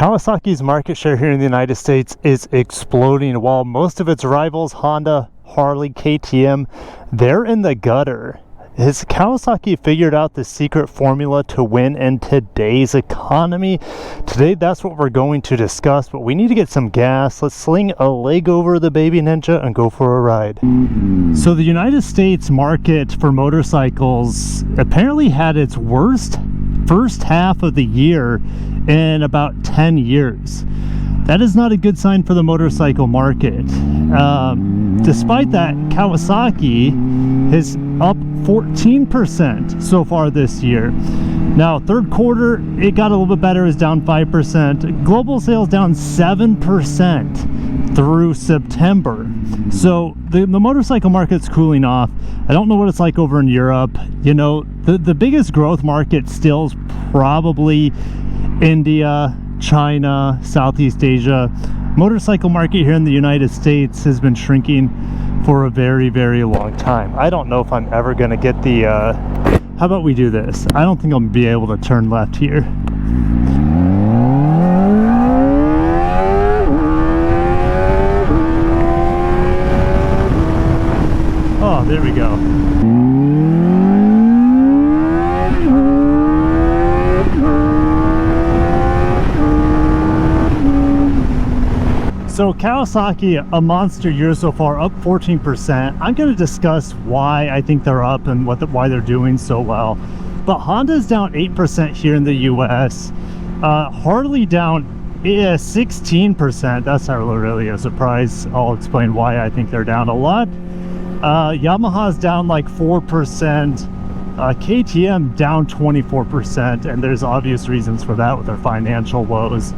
Kawasaki's market share here in the United States is exploding, while most of its rivals, Honda, Harley, KTM, they're in the gutter. Has Kawasaki figured out the secret formula to win in today's economy? Today, that's what we're going to discuss, but we need to get some gas. Let's sling a leg over the baby Ninja and go for a ride. So the United States market for motorcycles apparently had its worst first half of the year in about 10 years. That is not a good sign for the motorcycle market. Despite that, Kawasaki is up 14% so far this year. Now, third quarter, it got a little bit better, is down 5%. Global sales down 7% through September. So the motorcycle market's cooling off. I don't know what it's like over in Europe. You know, the biggest growth market still is probably India, China, Southeast Asia. Motorcycle market here in the United States has been shrinking for a very, very long time. I don't know if I'm ever going to get the how about we do this? I don't think I'll be able to turn left here. Oh, there we go. So Kawasaki, a monster year so far, up 14%. I'm going to discuss why I think they're up and why they're doing so well. But Honda's down 8% here in the US. Harley down 16%. That's not really a surprise. I'll explain why I think they're down a lot. Yamaha's down like 4%. KTM down 24%, and there's obvious reasons for that with their financial woes.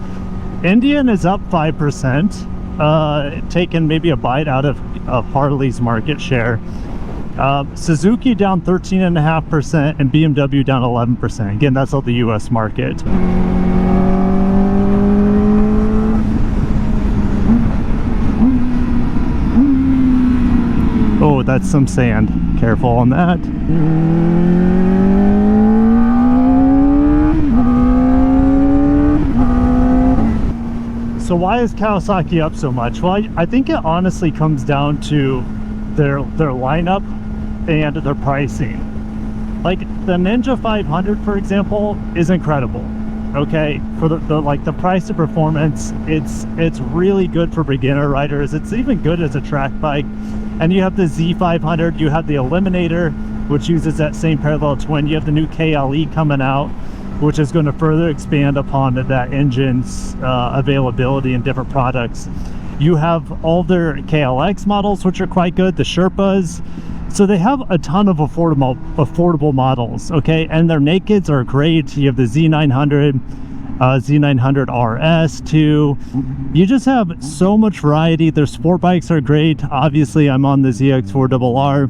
Indian is up 5%, taking maybe a bite out of Harley's market share. Suzuki down 13.5%, and BMW down 11%. Again, that's all the US market. Oh, that's some sand. Careful on that. So why is Kawasaki up so much? Well, I think it honestly comes down to their lineup and their pricing. Like the Ninja 500, for example, is incredible. Okay, for the price to performance, it's really good for beginner riders. It's even good as a track bike. And you have the Z500, you have the Eliminator, which uses that same parallel twin. You have the new KLE coming out, which is going to further expand upon that engine's availability in different products. You have all their KLX models, which are quite good, the Sherpas. So they have a ton of affordable models, okay? And their nakeds are great. You have the Z900, Z900 RS too. You just have so much variety. Their sport bikes are great. Obviously, I'm on the ZX4RR.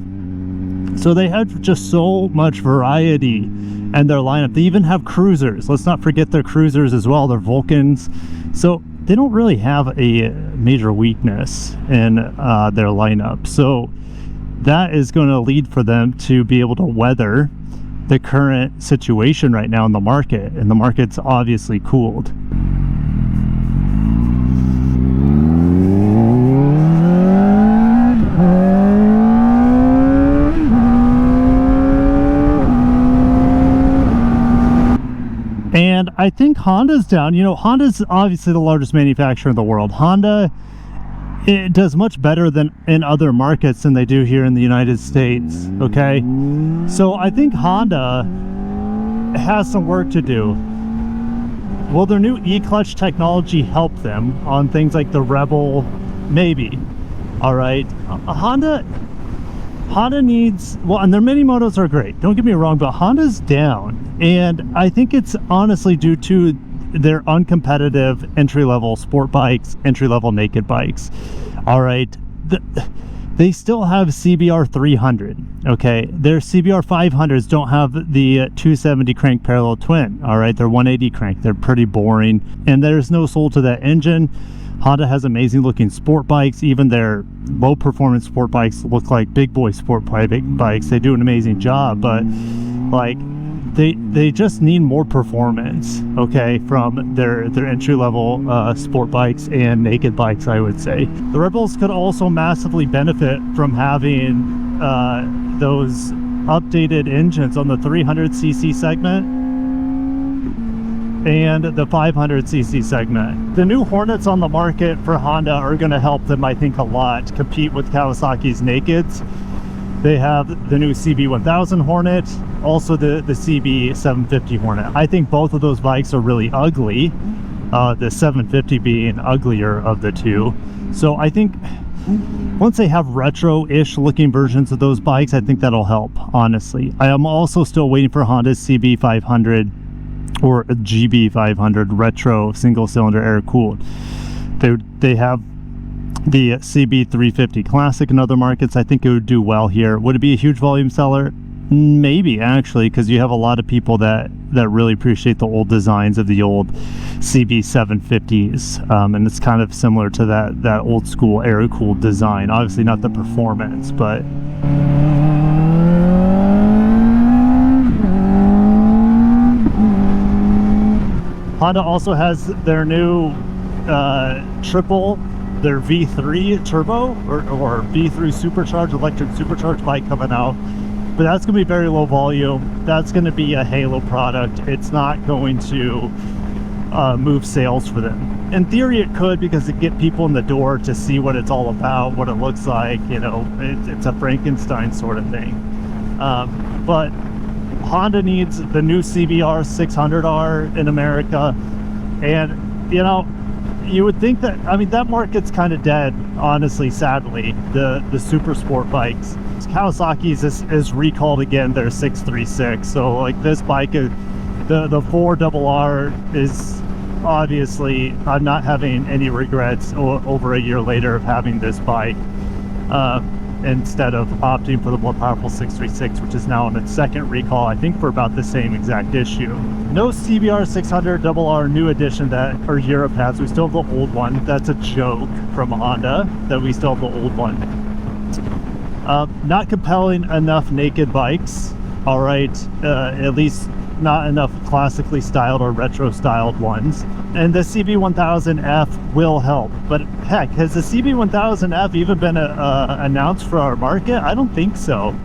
So they have just so much variety and their lineup. They even have cruisers. Let's not forget their cruisers as well, their Vulcans. So they don't really have a major weakness in their lineup. So that is going to lead for them to be able to weather the current situation right now in the market. And the market's obviously cooled. And I think Honda's down. You know, Honda's obviously the largest manufacturer in the world. Honda, it does much better than in other markets than they do here in the United States, okay? So I think Honda has some work to do. Will their new e-clutch technology help them on things like the Rebel? Maybe. All right. Honda needs, well, and their mini motos are great, don't get me wrong, but Honda's down. And I think it's honestly due to their uncompetitive entry-level sport bikes, entry-level naked bikes. All right, they still have CBR 300, okay? Their CBR 500s don't have the 270 crank parallel twin, all right? They're 180 crank. They're pretty boring, and there's no soul to that engine. Honda has amazing looking sport bikes. Even their low performance sport bikes look like big boy sport bikes. They do an amazing job, but like they just need more performance, okay, from their entry-level sport bikes and naked bikes, I would say. The Rebels could also massively benefit from having those updated engines on the 300cc segment and the 500cc segment. The new Hornets on the market for Honda are going to help them, I think, a lot compete with Kawasaki's nakeds. They have the new CB1000 Hornet, also the CB750 Hornet. I think both of those bikes are really ugly, the 750 being uglier of the two. So I think once they have retro-ish looking versions of those bikes, I think that'll help, honestly. I am also still waiting for Honda's CB500 or a GB500 retro single-cylinder air-cooled. They have the CB350 Classic in other markets. I think it would do well here. Would it be a huge volume seller? Maybe, actually, because you have a lot of people that really appreciate the old designs of the old CB750s, and it's kind of similar to that old school air-cooled design. Obviously not the performance, but Honda also has their new their V3 turbo or V3 supercharged, electric supercharged bike coming out. But that's going to be very low volume. That's going to be a halo product. It's not going to move sales for them. In theory, it could, because it get people in the door to see what it's all about, what it looks like. You know, it's a Frankenstein sort of thing. But Honda needs the new CBR 600R in America, and you know, you would think that, I mean, that market's kind of dead, honestly, sadly. The super sport bikes. Kawasaki's is recalled again their 636, so like this bike is the 4RR is obviously, I'm not having any regrets over a year later of having this bike instead of opting for the more powerful 636, which is now on its second recall, I think for about the same exact issue. No CBR 600RR new edition that Europe has. We still have the old one. That's a joke from Honda that we still have the old one. Not compelling enough naked bikes, all right, at least not enough classically styled or retro styled ones. And the CB1000F will help, but heck, has the CB1000F even been announced for our market? I don't think so.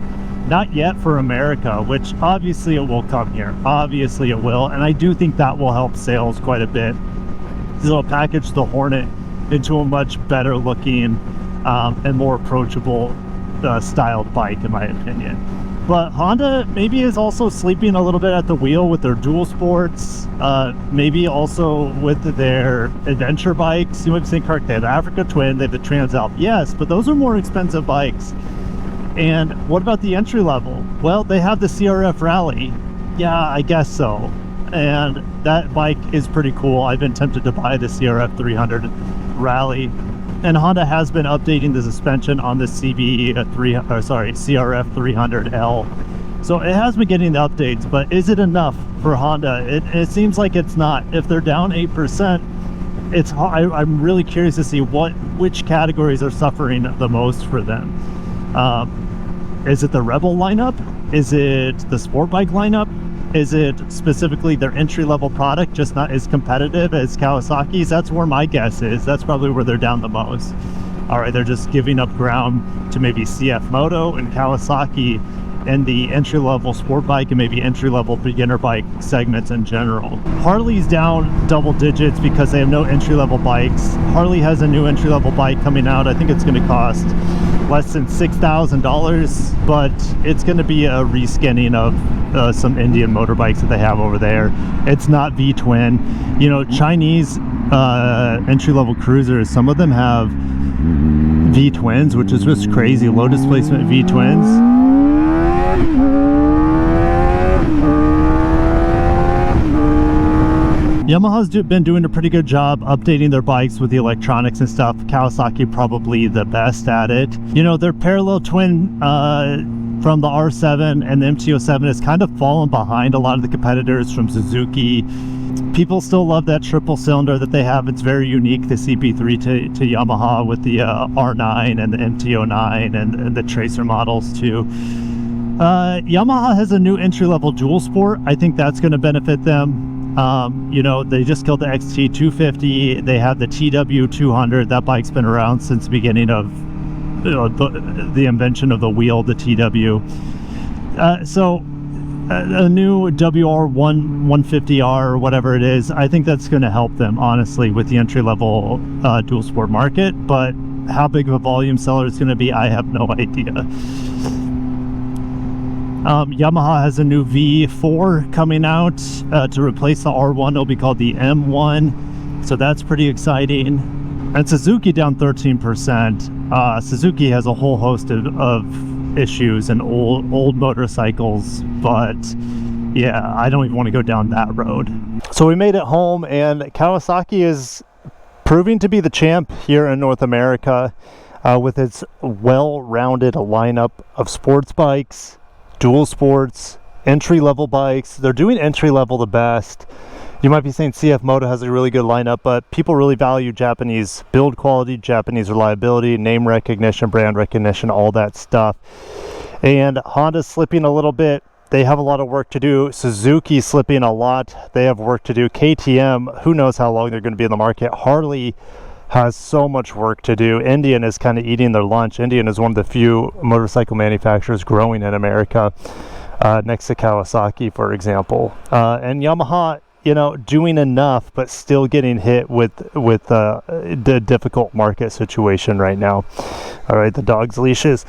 Not yet for America, which obviously it will come here. Obviously it will, and I do think that will help sales quite a bit. It'll package the Hornet into a much better looking and more approachable styled bike, in my opinion. But Honda maybe is also sleeping a little bit at the wheel with their dual sports, maybe also with their adventure bikes. You might think, correct, they have the Africa Twin, they have the Transalp, yes, but those are more expensive bikes. And what about the entry level? Well, they have the CRF Rally. Yeah, I guess so. And that bike is pretty cool. I've been tempted to buy the CRF 300 Rally. And Honda has been updating the suspension on the CRF 300L. So it has been getting the updates, but is it enough for Honda? It seems like it's not. If they're down 8%, I'm really curious to see which categories are suffering the most for them. Is it the Rebel lineup? Is it the sport bike lineup? Is it specifically their entry-level product, just not as competitive as Kawasaki's? That's where my guess is. That's probably where they're down the most. All right, they're just giving up ground to maybe CF Moto and Kawasaki and the entry-level sport bike and maybe entry-level beginner bike segments in general. Harley's down double digits because they have no entry-level bikes. Harley has a new entry-level bike coming out. I think it's going to cost less than $6,000, but it's going to be a reskinning of some Indian motorbikes that they have over there. It's not V-twin. You know, Chinese entry-level cruisers, some of them have V-twins, which is just crazy. Low displacement V-twins. Yamaha's been doing a pretty good job updating their bikes with the electronics and stuff. Kawasaki probably the best at it. You know, their parallel twin from the R7 and the MT-07 has kind of fallen behind a lot of the competitors from Suzuki. People still love that triple cylinder that they have. It's very unique, the CP3 to Yamaha with the R9 and the MT-09 and the Tracer models too. Yamaha has a new entry-level dual sport. I think that's going to benefit them. You know, they just killed the XT250. They have the TW200. That bike's been around since the beginning of, you know, the invention of the wheel, the TW. So a new WR150R or whatever it is, I think that's going to help them, honestly, with the entry-level dual sport market. But how big of a volume seller it's going to be, I have no idea. Yamaha has a new V4 coming out to replace the R1. It'll be called the M1, so that's pretty exciting. And Suzuki down 13%. Suzuki has a whole host of issues and old motorcycles, but yeah, I don't even want to go down that road. So we made it home, and Kawasaki is proving to be the champ here in North America with its well-rounded lineup of sports bikes, dual sports, entry-level bikes. They're doing entry-level the best. You might be saying CF Moto has a really good lineup, but people really value Japanese build quality, Japanese reliability, name recognition, brand recognition, all that stuff. And Honda's slipping a little bit. They have a lot of work to do. Suzuki slipping a lot. They have work to do. KTM, who knows how long they're going to be in the market. Harley has so much work to do. Indian is kind of eating their lunch. Indian is one of the few motorcycle manufacturers growing in America, next to Kawasaki, for example. And Yamaha, you know, doing enough, but still getting hit with the difficult market situation right now. All right, the dog's leashes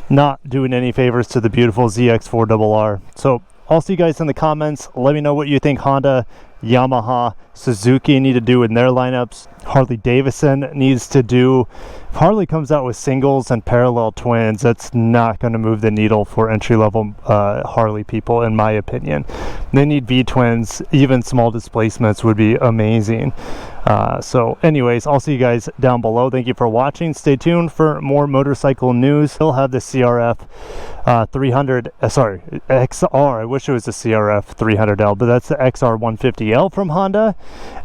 not doing any favors to the beautiful ZX4RR. So I'll see you guys in the comments. Let me know what you think Honda, Yamaha, Suzuki need to do in their lineups. Harley Davidson needs to do. If Harley comes out with singles and parallel twins, that's not going to move the needle for entry-level Harley people, in my opinion. They need V-twins. Even small displacements would be amazing. So anyways, I'll see you guys down below. Thank you for watching. Stay tuned for more motorcycle news. Still have the CRF 300, sorry, XR. I wish it was the CRF 300L, but that's the XR 150L from Honda.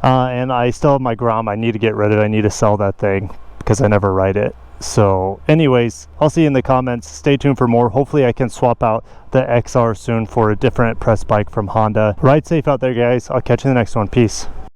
And I still have my Grom. I need to get rid of it. I need to sell that thing because I never ride it. So anyways, I'll see you in the comments. Stay tuned for more. Hopefully I can swap out the XR soon for a different press bike from Honda. Ride safe out there, guys. I'll catch you in the next one. Peace.